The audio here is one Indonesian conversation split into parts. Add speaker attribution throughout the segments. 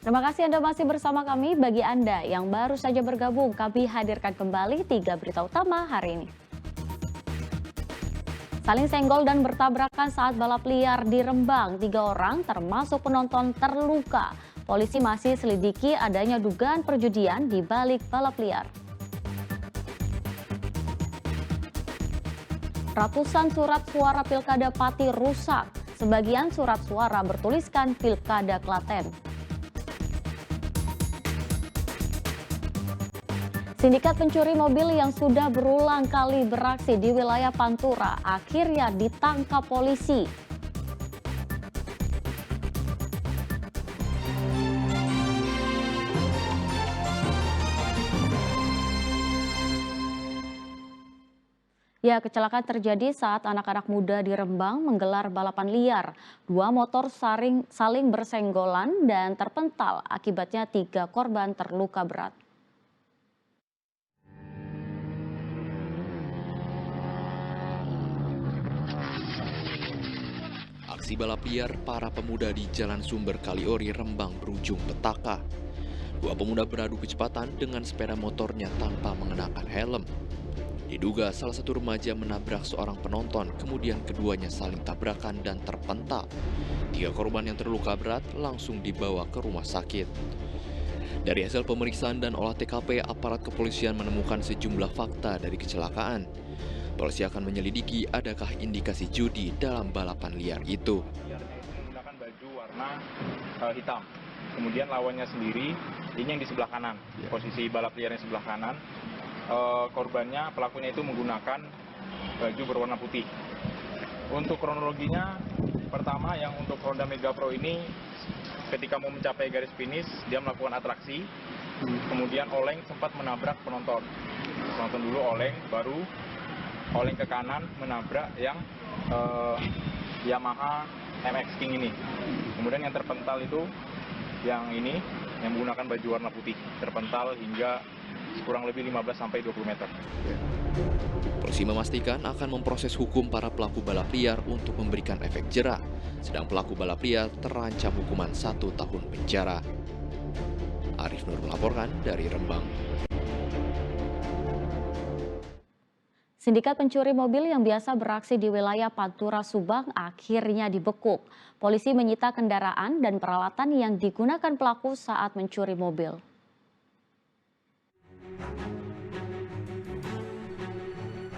Speaker 1: Terima kasih Anda masih bersama kami. Bagi Anda yang baru saja bergabung, kami hadirkan kembali 3 berita utama hari ini. Saling senggol dan bertabrakan saat balap liar di Rembang. 3 orang termasuk penonton terluka. Polisi masih selidiki adanya dugaan perjudian di balik balap liar. Ratusan surat suara Pilkada Pati rusak. Sebagian surat suara bertuliskan Pilkada Klaten. Sindikat pencuri mobil yang sudah berulang kali beraksi di wilayah Pantura akhirnya ditangkap polisi. Ya, kecelakaan terjadi saat anak-anak muda di Rembang menggelar balapan liar. 2 motor saling bersenggolan dan terpental. Akibatnya 3 korban terluka berat.
Speaker 2: Aksi balap liar para pemuda di Jalan Sumber Kaliori, Rembang berujung petaka. 2 pemuda beradu kecepatan dengan sepeda motornya tanpa mengenakan helm. Diduga salah satu remaja menabrak seorang penonton, kemudian keduanya saling tabrakan dan terpental. 3 korban yang terluka berat langsung dibawa ke rumah sakit. Dari hasil pemeriksaan dan olah TKP, aparat kepolisian menemukan sejumlah fakta dari kecelakaan. Polisi akan menyelidiki adakah indikasi judi dalam balapan liar itu.
Speaker 3: Menggunakan baju warna hitam. Kemudian lawannya sendiri, ini yang di sebelah kanan, posisi balap liarnya sebelah kanan. Korbannya, pelakunya itu menggunakan baju berwarna putih. Untuk kronologinya, pertama yang untuk Honda Mega Pro ini, ketika mau mencapai garis finish, dia melakukan atraksi. Kemudian oleng sempat menabrak penonton. Penonton dulu oleng, baru oleng ke kanan menabrak yang Yamaha MX King ini. Kemudian yang terpental itu yang ini yang menggunakan baju warna putih, terpental hingga kurang lebih 15-20 meter.
Speaker 2: Polisi memastikan akan memproses hukum para pelaku balap liar untuk memberikan efek jera. Sedang pelaku balap liar terancam hukuman 1 tahun penjara. Arif Nur melaporkan dari Rembang.
Speaker 1: Sindikat pencuri mobil yang biasa beraksi di wilayah Pantura Subang akhirnya dibekuk. Polisi menyita kendaraan dan peralatan yang digunakan pelaku saat mencuri mobil.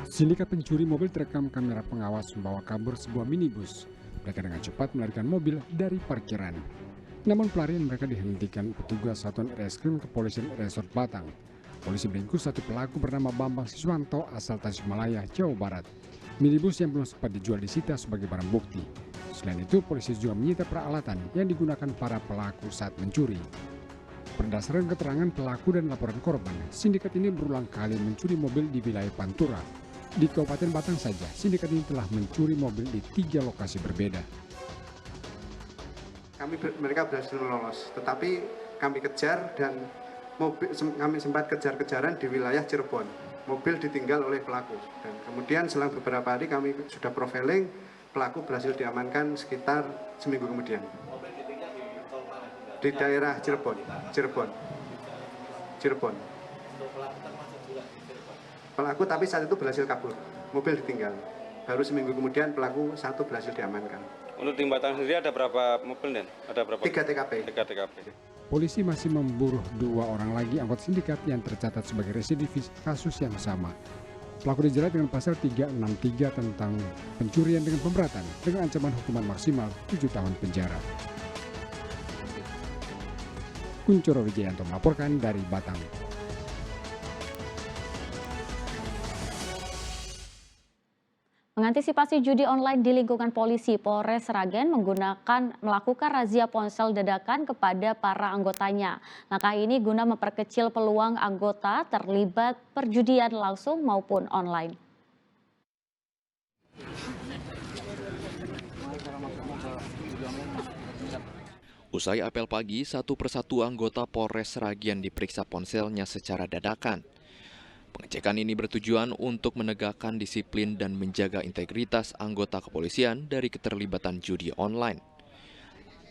Speaker 4: Sindikat pencuri mobil terekam kamera pengawas membawa kabur sebuah minibus. Mereka dengan cepat melarikan mobil dari parkiran. Namun pelarian mereka dihentikan petugas Satuan Reskrim Kepolisian Resort Batang. Polisi meringkus satu pelaku bernama Bambang Siswanto asal Tasikmalaya, Jawa Barat. Minibus yang belum sempat dijual disita sebagai barang bukti. Selain itu, polisi juga menyita peralatan yang digunakan para pelaku saat mencuri. Berdasarkan keterangan pelaku dan laporan korban, sindikat ini berulang kali mencuri mobil di wilayah Pantura. Di Kabupaten Batang saja, sindikat ini telah mencuri mobil di 3 lokasi berbeda.
Speaker 5: Mereka berhasil lolos, tetapi kami kejar dan kami sempat kejar-kejaran di wilayah Cirebon. Mobil ditinggal oleh pelaku dan kemudian selang beberapa hari kami sudah profiling, pelaku berhasil diamankan sekitar seminggu kemudian. Di daerah Cirebon. Pelaku tapi saat itu berhasil kabur, mobil ditinggal. Baru seminggu kemudian pelaku 1 berhasil diamankan.
Speaker 6: Untuk tim Batang sendiri ada berapa mobil dan ada berapa?
Speaker 5: 3 TKP.
Speaker 6: 3 TKP.
Speaker 4: Polisi masih memburu 2 orang lagi anggota sindikat yang tercatat sebagai residivis kasus yang sama. Pelaku dijerat dengan pasal 363 tentang pencurian dengan pemberatan dengan ancaman hukuman maksimal 7 tahun penjara. Kuncoro Wijayanto melaporkan dari Batang.
Speaker 1: Mengantisipasi judi online di lingkungan polisi, Polres Sragen melakukan razia ponsel dadakan kepada para anggotanya. Langkah ini guna memperkecil peluang anggota terlibat perjudian langsung maupun online.
Speaker 2: Usai apel pagi, 1 persatu anggota Polres Sragen diperiksa ponselnya secara dadakan. Pengecekan ini bertujuan untuk menegakkan disiplin dan menjaga integritas anggota kepolisian dari keterlibatan judi online.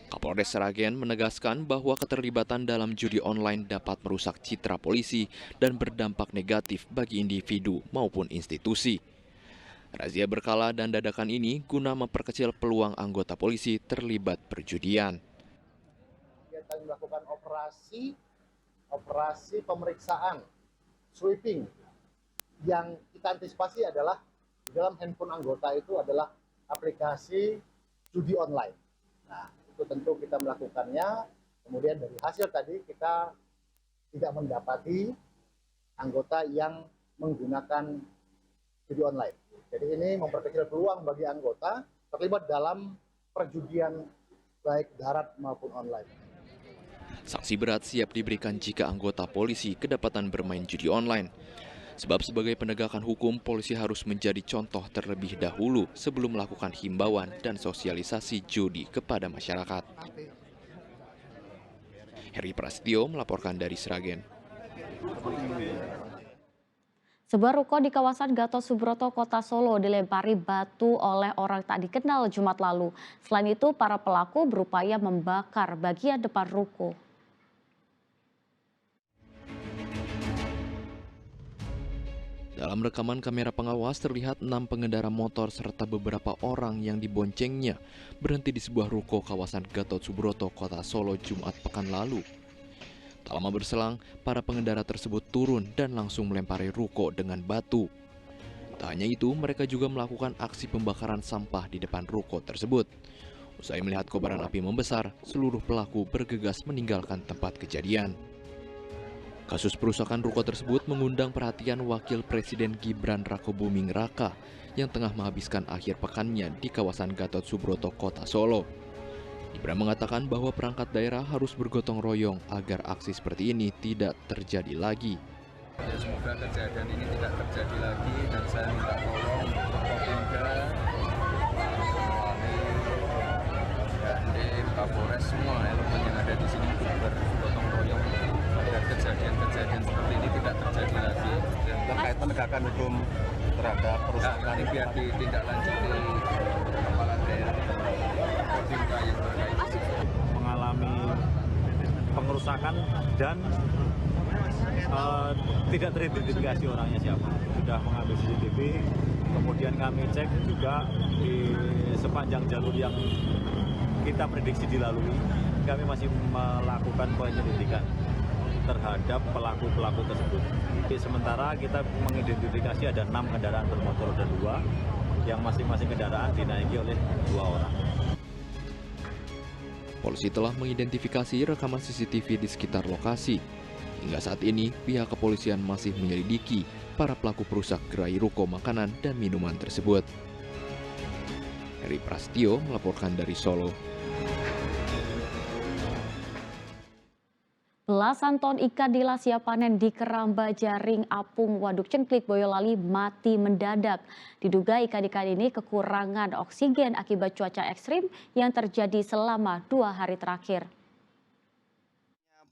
Speaker 2: Kapolres Sragen menegaskan bahwa keterlibatan dalam judi online dapat merusak citra polisi dan berdampak negatif bagi individu maupun institusi. Razia berkala dan dadakan ini guna memperkecil peluang anggota polisi terlibat perjudian.
Speaker 7: Kita melakukan operasi pemeriksaan sweeping. Yang kita antisipasi adalah di dalam handphone anggota itu adalah aplikasi judi online. Nah, itu tentu kita melakukannya. Kemudian dari hasil tadi kita tidak mendapati anggota yang menggunakan judi online. Jadi ini memperkecil peluang bagi anggota terlibat dalam perjudian baik darat maupun online.
Speaker 2: Sanksi berat siap diberikan jika anggota polisi kedapatan bermain judi online. Sebab sebagai penegakan hukum, polisi harus menjadi contoh terlebih dahulu sebelum melakukan himbauan dan sosialisasi judi kepada masyarakat. Heri Prasetyo melaporkan dari Sragen.
Speaker 1: Sebuah ruko di kawasan Gatot Subroto, Kota Solo dilempari batu oleh orang tak dikenal Jumat lalu. Selain itu, para pelaku berupaya membakar bagian depan ruko.
Speaker 2: Dalam rekaman kamera pengawas terlihat 6 pengendara motor serta beberapa orang yang diboncengnya berhenti di sebuah ruko kawasan Gatot Subroto, Kota Solo Jumat pekan lalu. Tak lama berselang, para pengendara tersebut turun dan langsung melempari ruko dengan batu. Tak hanya itu, mereka juga melakukan aksi pembakaran sampah di depan ruko tersebut. Usai melihat kobaran api membesar, seluruh pelaku bergegas meninggalkan tempat kejadian. Kasus perusakan ruko tersebut mengundang perhatian Wakil Presiden Gibran Rakebuming Raka yang tengah menghabiskan akhir pekannya di kawasan Gatot Subroto, Kota Solo. Gibran mengatakan bahwa perangkat daerah harus bergotong royong agar aksi seperti ini tidak terjadi lagi.
Speaker 8: Ya, semoga kejadian ini tidak terjadi lagi dan saya minta tolong Kopimda, Pak Dandim, Kapolres, semua elemen yang ada di sini bergotong royong agar kejadian-kejadian seperti ini tidak terjadi lagi. Dan
Speaker 9: terkait penegakan hukum terhadap perusahaan
Speaker 8: ini biar ditindaklanjuti kepala daerah Kopimda yang terkait
Speaker 9: mengalami pengerusakan dan tidak teridentifikasi orangnya siapa. Sudah mengambil CCTV, kemudian kami cek juga di sepanjang jalur yang kita prediksi dilalui, kami masih melakukan penyelidikan terhadap pelaku-pelaku tersebut. Sementara kita mengidentifikasi ada 6 kendaraan bermotor dan 2 yang masing-masing kendaraan dinaiki oleh 2 orang.
Speaker 2: Polisi telah mengidentifikasi rekaman CCTV di sekitar lokasi. Hingga saat ini, pihak kepolisian masih menyelidiki para pelaku perusak gerai ruko makanan dan minuman tersebut. Heri Prasetyo melaporkan dari Solo.
Speaker 1: Belasan ton ikan nila siap panen di Keramba Jaring Apung, Waduk Cengklik, Boyolali mati mendadak. Diduga ikan-ikan ini kekurangan oksigen akibat cuaca ekstrim yang terjadi selama 2 hari terakhir.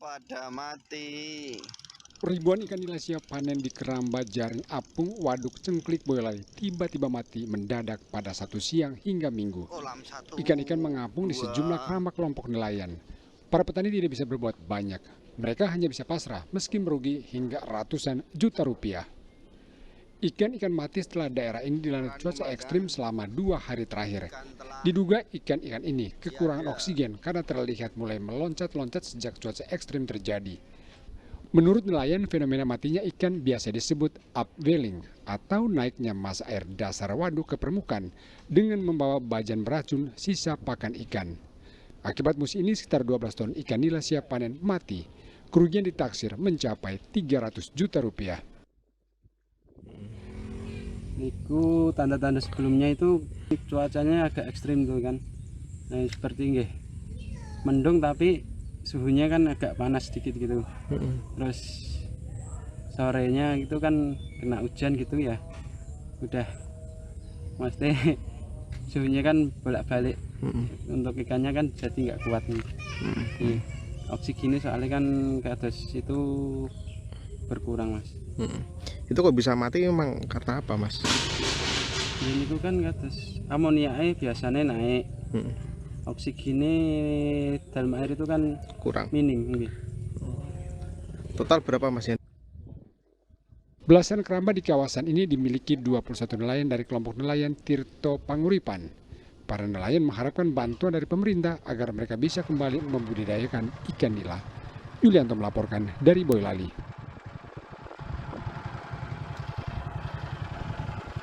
Speaker 10: Pada mati.
Speaker 4: Ribuan ikan nila siap panen di Keramba Jaring Apung, Waduk Cengklik, Boyolali tiba-tiba mati mendadak pada Sabtu siang hingga Minggu. Ikan-ikan mengapung di sejumlah keramba kelompok nelayan. Para petani tidak bisa berbuat banyak. Mereka hanya bisa pasrah meski merugi hingga ratusan juta rupiah. Ikan-ikan mati setelah daerah ini dilanda cuaca ekstrim selama 2 hari terakhir. Diduga ikan-ikan ini kekurangan oksigen karena terlihat mulai meloncat-loncat sejak cuaca ekstrim terjadi. Menurut nelayan, fenomena matinya ikan biasa disebut upwelling atau naiknya massa air dasar waduk ke permukaan dengan membawa bajan beracun sisa pakan ikan. Akibat musim ini sekitar 12 ton ikan nila siap panen mati. Kerugian ditaksir mencapai 300 juta rupiah.
Speaker 11: Niku tanda-tanda sebelumnya itu cuacanya agak ekstrim tuh kan. Nah, seperti nggih. Mendung tapi suhunya kan agak panas sedikit gitu. Terus sorenya itu kan kena hujan gitu ya. Udah mesti suhunya kan bolak-balik. Untuk ikannya kan jadi nggak kuat nih. Oksigennya soalnya kan ke atas itu berkurang, Mas.
Speaker 10: Itu kok bisa mati memang karena apa, Mas?
Speaker 11: Ini kan ke atas amoniaknya biasanya naik. Oksigennya dalam air itu kan
Speaker 10: kurang,
Speaker 11: minim. Nggih.
Speaker 10: Total berapa Mas?
Speaker 4: Belasan keramba di kawasan ini dimiliki 21 nelayan dari kelompok nelayan Tirto Panguripan. Para nelayan mengharapkan bantuan dari pemerintah agar mereka bisa kembali membudidayakan ikan nila. Yulianto melaporkan dari Boyolali.